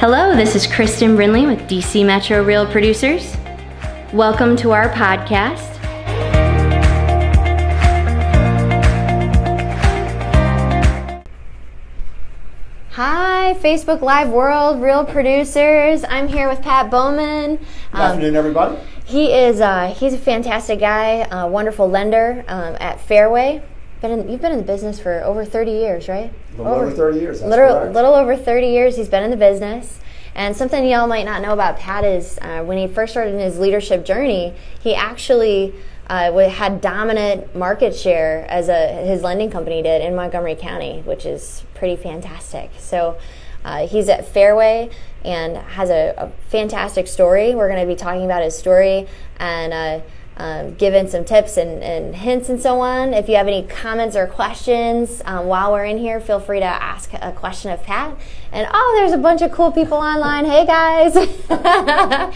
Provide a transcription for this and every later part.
Hello, this is Kristen Brinley with DC Metro Real Producers. Welcome to our podcast. Hi, Facebook Live world, Real Producers. I'm here with Pat Bowman. Good afternoon, everybody. He's a fantastic guy, a wonderful lender at Fairway. You've been in the business for over 30 years, right? A little over 30 years, that's correct. Little over 30 years he's been in the business. And something y'all might not know about Pat is when he first started in his leadership journey, he actually had dominant market share as his lending company did in Montgomery County, which is pretty fantastic. So he's at Fairway and has a fantastic story. We're going to be talking about his story and giving some tips and hints and so on. If you have any comments or questions while we're in here, feel free to ask a question of Pat. And there's a bunch of cool people online. Hey guys. I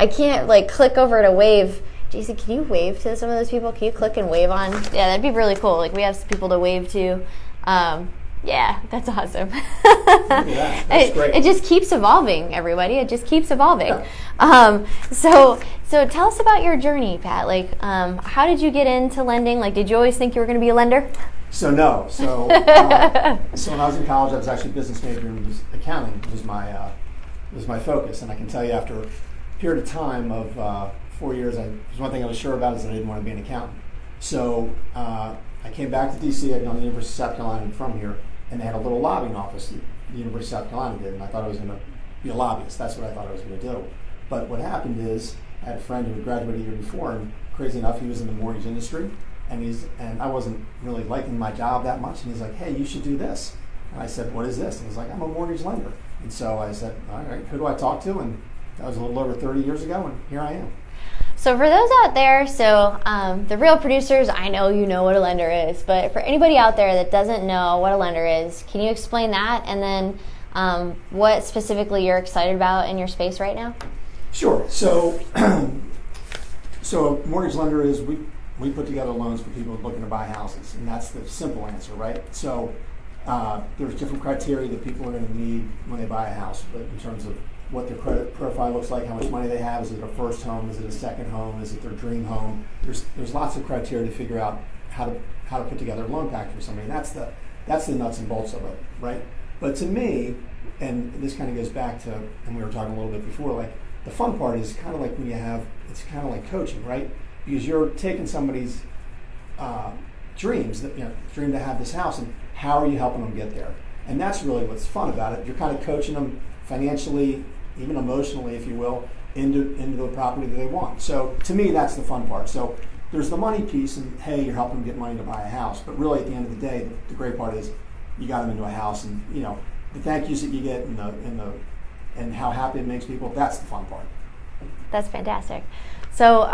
can't click over to wave. JC, can you wave to some of those people? Can you click and wave on? Yeah, that'd be really cool. We have some people to wave to. Yeah, that's awesome. Yeah, that's great. It just keeps evolving, everybody. It just keeps evolving. Yeah. So tell us about your journey, Pat. How did you get into lending? Did you always think you were going to be a lender? So no. So when I was in college, I was actually a business major, and accounting was my focus. And I can tell you, after a period of time of 4 years, there's one thing I was sure about is that I didn't want to be an accountant. So I came back to DC. I'd gone to the University of South Carolina from here, and they had a little lobbying office that the University of South Carolina did, and I thought I was going to be a lobbyist. That's what I thought I was going to do. But what happened is I had a friend who had graduated a year before, and crazy enough, he was in the mortgage industry, and I wasn't really liking my job that much, and he's like, hey, you should do this. And I said, what is this? And he's like, I'm a mortgage lender. And so I said, all right, who do I talk to? And that was a little over 30 years ago, and here I am. So for those out there, the Real Producers, I know you know what a lender is, but for anybody out there that doesn't know what a lender is, can you explain that? And then what specifically you're excited about in your space right now? Sure. So a mortgage lender is we put together loans for people looking to buy houses, and that's the simple answer, right? So there's different criteria that people are going to need when they buy a house, but in terms of what their credit profile looks like, how much money they have, is it a first home, is it a second home, is it their dream home? There's lots of criteria to figure out how to put together a loan package for somebody. And that's the nuts and bolts of it, right? But to me, and this kind of goes back to, and we were talking a little bit before, the fun part is kind of like when it's kind of like coaching, right? Because you're taking somebody's dreams, dream to have this house, and how are you helping them get there? And that's really what's fun about it. You're kind of coaching them financially, even emotionally, if you will, into the property that they want. So to me, that's the fun part. So there's the money piece, and hey, you're helping them get money to buy a house. But really, at the end of the day, the great part is you got them into a house, and the thank yous that you get, and how happy it makes people. That's the fun part. That's fantastic. So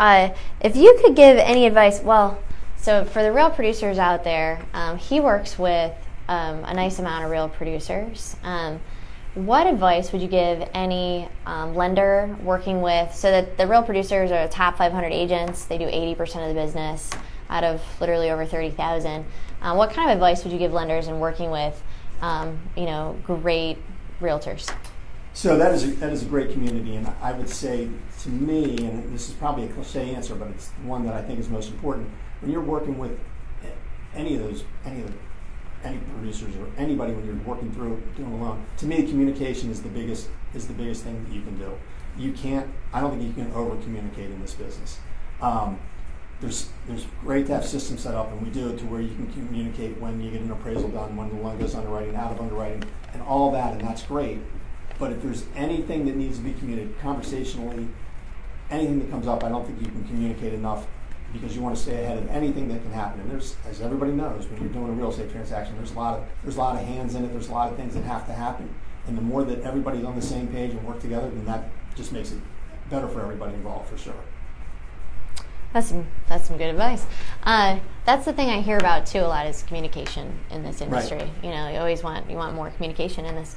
if you could give any advice, so for the Real Producers out there, he works with a nice amount of Real Producers. What advice would you give any lender working with, so that the Real Producers are top 500 agents, they do 80% of the business out of literally over 30,000. What kind of advice would you give lenders in working with, great realtors? So that is a great community, and I would say to me, and this is probably a cliche answer, but it's one that I think is most important. When you're working with any producers or anybody, when you're working through doing a loan, to me, communication is the biggest thing that you can do. I don't think you can over communicate in this business. There's great to have systems set up, and we do it to where you can communicate when you get an appraisal done, when the loan goes underwriting, out of underwriting, and all that, and that's great. But if there's anything that needs to be communicated conversationally, anything that comes up, I don't think you can communicate enough, because you want to stay ahead of anything that can happen. And there's, as everybody knows, when you're doing a real estate transaction, there's a lot of hands in it. There's a lot of things that have to happen. And the more that everybody's on the same page and work together, then that just makes it better for everybody involved, for sure. That's some good advice. That's the thing I hear about too a lot, is communication in this industry. Right. You want more communication in this.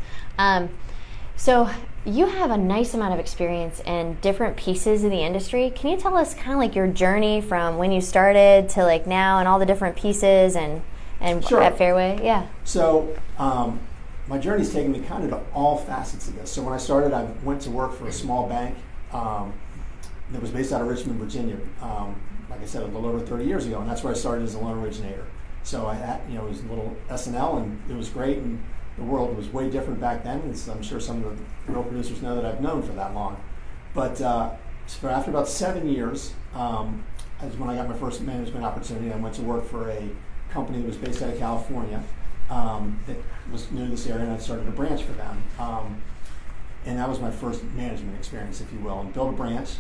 So you have a nice amount of experience in different pieces of the industry. Can you tell us kind of your journey from when you started to now, and all the different pieces and Sure. At Fairway? Yeah. So my journey's taken me kind of to all facets of this. So when I started, I went to work for a small bank that was based out of Richmond, Virginia. Like I said, a little over 30 years ago, and that's where I started as a loan originator. So I had, it was a little S&L, and it was great, and the world was way different back then, as I'm sure some of the real producers know that I've known for that long. But so after about 7 years, that's when I got my first management opportunity. I went to work for a company that was based out of California that was new to this area, and I started a branch for them. And that was my first management experience, if you will, and built a branch.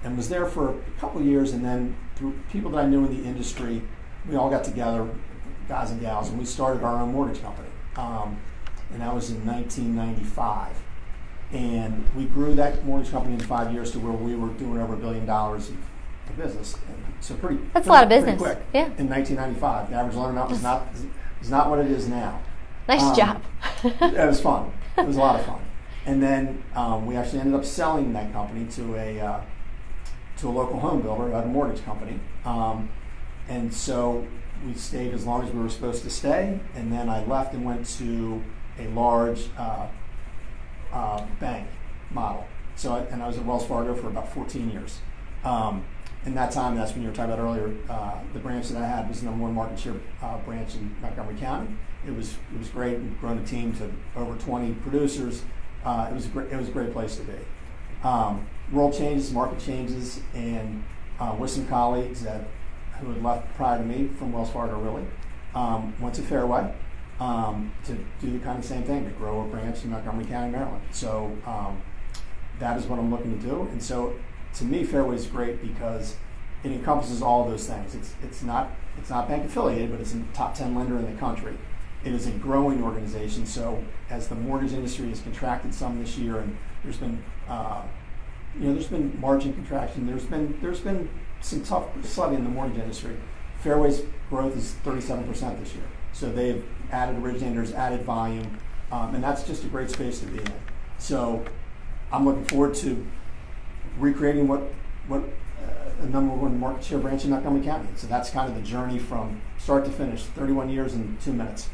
And was there for a couple of years, and then through people that I knew in the industry, we all got together, guys and gals, and we started our own mortgage company. And that was in 1995. And we grew that mortgage company in 5 years to where we were doing over $1 billion of business. And so that's a lot of business. Quick. Yeah. In 1995, the average loan amount was not what it is now. Nice job. It was fun. It was a lot of fun. And then we actually ended up selling that company to a local home builder who had a mortgage company. And so we stayed as long as we were supposed to stay. And then I left and went to a large bank model. So I was at Wells Fargo for about 14 years. In that time, that's when you were talking about earlier, the branch that I had was the #1 market share branch in Montgomery County. It was great. We've grown a team to over 20 producers. It was a great place to be. World changes, market changes, and with some colleagues who had left prior to me from Wells Fargo, really, went to Fairway to do the kind of same thing, to grow a branch in Montgomery County, Maryland. So that is what I'm looking to do. And so to me, Fairway is great because it encompasses all of those things. It's not bank affiliated, but it's a top 10 lender in the country. It is a growing organization. So as the mortgage industry has contracted some this year, and there's been margin contraction. There's been some tough sledding in the mortgage industry. Fairway's growth is 37% this year. So they've added originators, added volume, and that's just a great space to be in. So I'm looking forward to recreating what a #1 market share branch in Montgomery County. So that's kind of the journey from start to finish, 31 years and 2 minutes.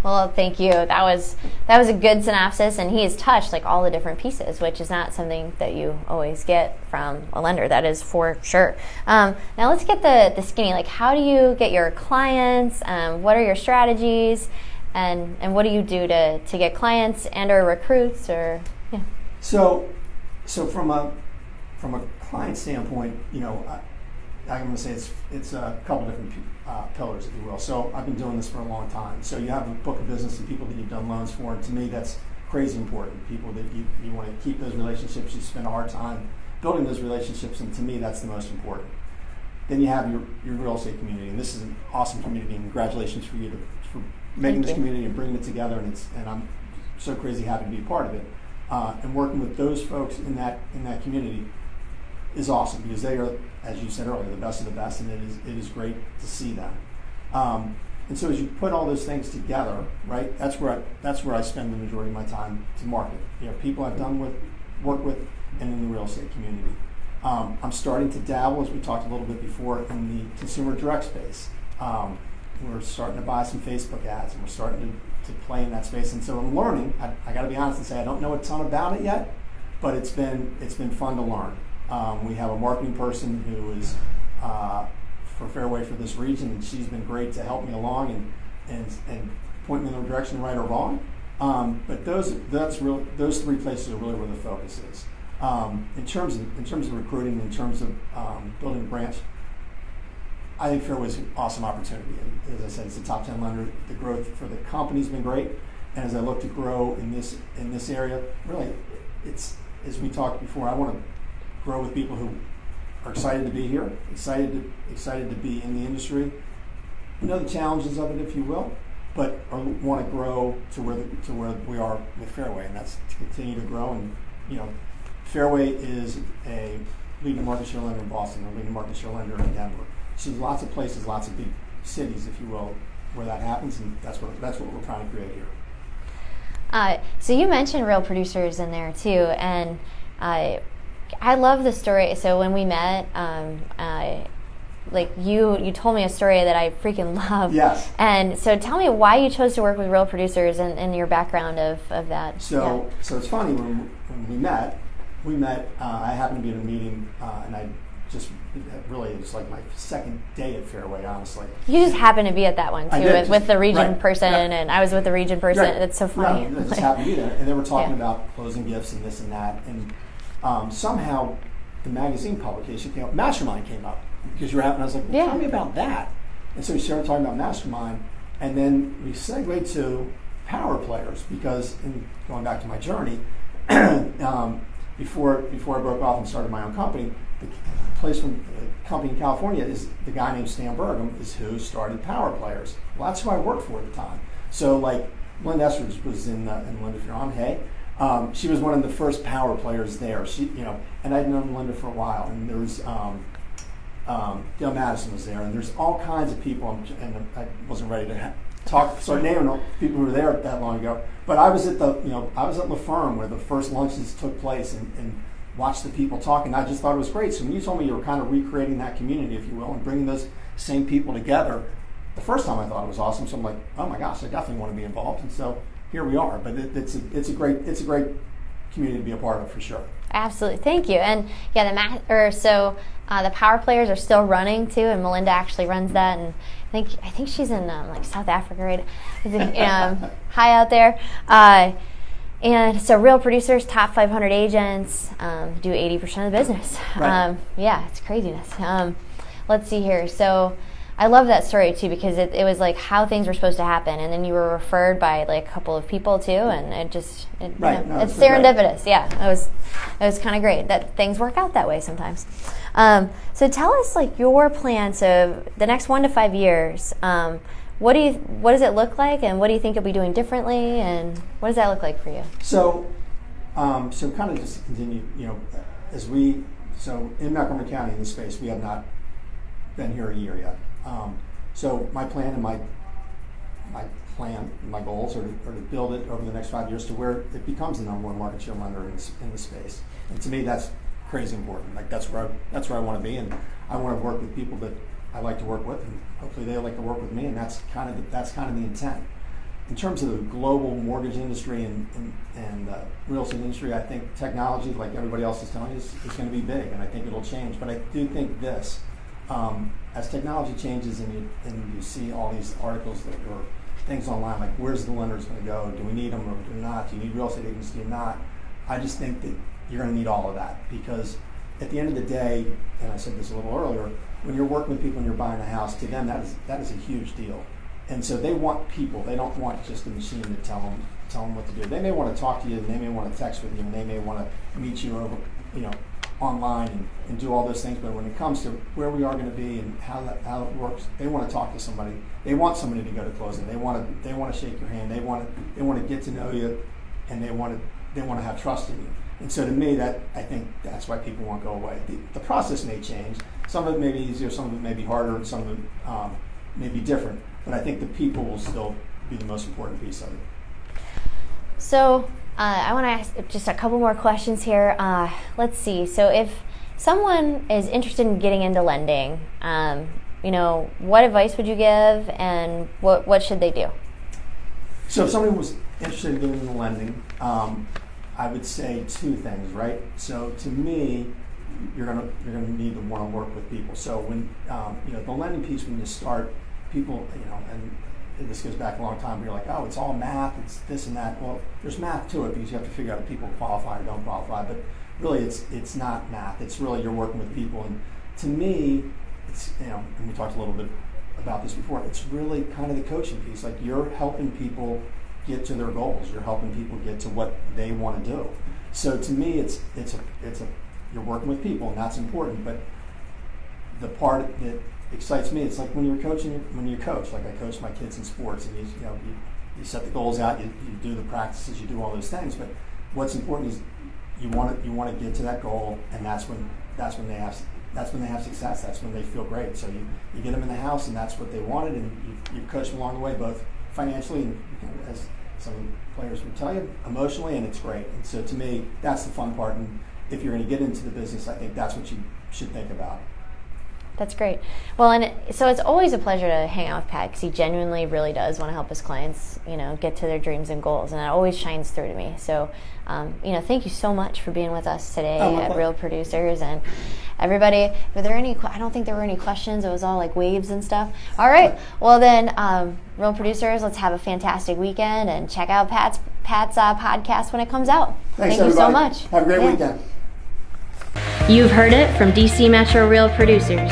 Well, thank you. That was a good synopsis, and he has touched like all the different pieces, which is not something that you always get from a lender. That is for sure. Now let's get the skinny. Like, how do you get your clients? What are your strategies, and what do you do to get clients and/or recruits? Or yeah. So from a client standpoint, I'm going to say it's a couple different pillars, if you will. So I've been doing this for a long time. So you have a book of business and people that you've done loans for, and to me that's crazy important. People that you want to keep those relationships, you spend a hard time building those relationships, and to me that's the most important. Then you have your real estate community, and this is an awesome community, and congratulations for you for making this community and bringing it together, and I'm so crazy happy to be a part of it. And working with those folks in that community is awesome because they are, as you said earlier, the best of the best, and it is great to see them. And so as you put all those things together, right, that's where I spend the majority of my time to market. People I've worked with, and in the real estate community. I'm starting to dabble, as we talked a little bit before, in the consumer direct space. We're starting to buy some Facebook ads, and we're starting to play in that space. And so I'm learning. I got to be honest and say I don't know a ton about it yet, but it's been fun to learn. We have a marketing person who is for Fairway for this region, and she's been great to help me along and point me in the direction, right or wrong. But those three places are really where the focus is. In terms of recruiting, in terms of building a branch, I think Fairway's an awesome opportunity. And as I said, it's a top 10 lender. The growth for the company's been great, and as I look to grow in this area, really, it's as we talked before. I want to grow with people who are excited to be here, excited to be in the industry, know the challenges of it, if you will, but want to grow to where we are with Fairway, and that's to continue to grow. And Fairway is a leading market share lender in Boston, a leading market share lender in Denver. So there's lots of places, lots of big cities, if you will, where that happens, and that's what we're trying to create here. So you mentioned real producers in there too, and I love the story. So when we met, like you told me a story that I freaking love. Yes. And so tell me why you chose to work with real producers and your background of that. So it's funny, when we met, I happened to be in a meeting, and I just, really, it's like my second day at Fairway, honestly. You just happened to be at that one too, with the region person, and I was with the region person. Right. That's so funny. No, I just happened to be there, and they were talking about closing gifts and this and that, and somehow the magazine publication came up, Mastermind came up, because you were having, I was like, tell me about that. And so we started talking about Mastermind, and then we segued to power players, because going back to my journey, before I broke off and started my own company, the place from the company in California is the guy named Stan Bergam is who started Power Players. Well, that's who I worked for at the time. So like Linda Estridge was in Linda, if you're on, hey. She was one of the first Power Players there. She, and I'd known Linda for a while, and there was Dale Madison was there, and there's all kinds of people, and I wasn't ready to start naming people who were there that long ago. But I was at La Firme where the first lunches took place, and watched the people talk, and I just thought it was great. So when you told me you were kind of recreating that community, if you will, and bringing those same people together, the first time I thought it was awesome. So I'm like, oh my gosh, I definitely want to be involved. And so here we are. But it's a great community to be a part of, for sure. Absolutely, thank you. And yeah, the Power Players are still running too, and Melinda actually runs that, and I think she's in like South Africa, right? High out there. And so real producers, top 500 agents, do 80% of the business. Right. It's craziness. Let's see here. So I love that story too, because it was like how things were supposed to happen, and then you were referred by like a couple of people too, and it's serendipitous. Great. Yeah, it was kind of great that things work out that way sometimes. So tell us like your plan. So the next 1 to 5 years. What does it look like, and what do you think you'll be doing differently, and what does that look like for you? So kind of just to continue, in Montgomery County in this space, we have not been here a year yet. So my plan and my goals are to build it over the next 5 years to where it becomes the number one market share lender in the space. And to me, that's crazy important. Like that's where I want to be, and I want to work with people that I like to work with, and hopefully they like to work with me, and that's kind of the intent. In terms of the global mortgage industry and real estate industry, I think technology, like everybody else is telling you, is going to be big, and I think it'll change. But I do think this, as technology changes and you see all these articles or things online, like where's the lenders going to go? Do we need them or do we not? Do you need real estate agents? Do you not? I just think that you're going to need all of that, because at the end of the day, and I said this a little earlier, when you're working with people and you're buying a house, to them that is a huge deal. And so they want people. They don't want just a machine to tell them what to do. They may want to talk to you, and they may want to text with you, and they may want to meet you over, online and do all those things. But when it comes to where we are going to be and how it works, they want to talk to somebody. They want somebody to go to closing. They want to shake your hand. They want to get to know you, and they want to have trust in you. And so to me, I think that's why people won't go away. The process may change. Some of it may be easier, some of it may be harder, and some of it may be different. But I think the people will still be the most important piece of it. So I want to ask just a couple more questions here. Let's see. So if someone is interested in getting into lending, what advice would you give, and what should they do? So if somebody was interested in getting into lending, I would say two things, right? So to me, you're gonna need to want to work with people. So when the lending piece, when you start, people, and this goes back a long time, but you're like, oh, it's all math, it's this and that. Well, there's math to it, because you have to figure out if people qualify or don't qualify. But really, it's not math. It's really you're working with people. And to me, it's and we talked a little bit about this before. It's really kind of the coaching piece. Like you're helping people get to their goals. You're helping people get to what they want to do. So to me, it's you're working with people, and that's important. But the part that excites me, it's like when you coach, like I coach my kids in sports, and you set the goals out, you do the practices, you do all those things. But what's important is you want to get to that goal, and that's when they have success. That's when they feel great. So you get them in the house, and that's what they wanted, and you coach them along the way, both financially and as some players would tell you, emotionally, and it's great. And so to me, that's the fun part. And if you're going to get into the business, I think that's what you should think about. That's great. Well, so it's always a pleasure to hang out with Pat because he genuinely really does want to help his clients, get to their dreams and goals, and it always shines through to me. So, thank you so much for being with us today at Real Producers. And everybody, were there any? I don't think there were any questions. It was all like waves and stuff. All right. Well, then, Real Producers, let's have a fantastic weekend and check out Pat's podcast when it comes out. Thanks, Thank you so everybody. much. Have a great weekend. You've heard it from DC Metro Real Producers.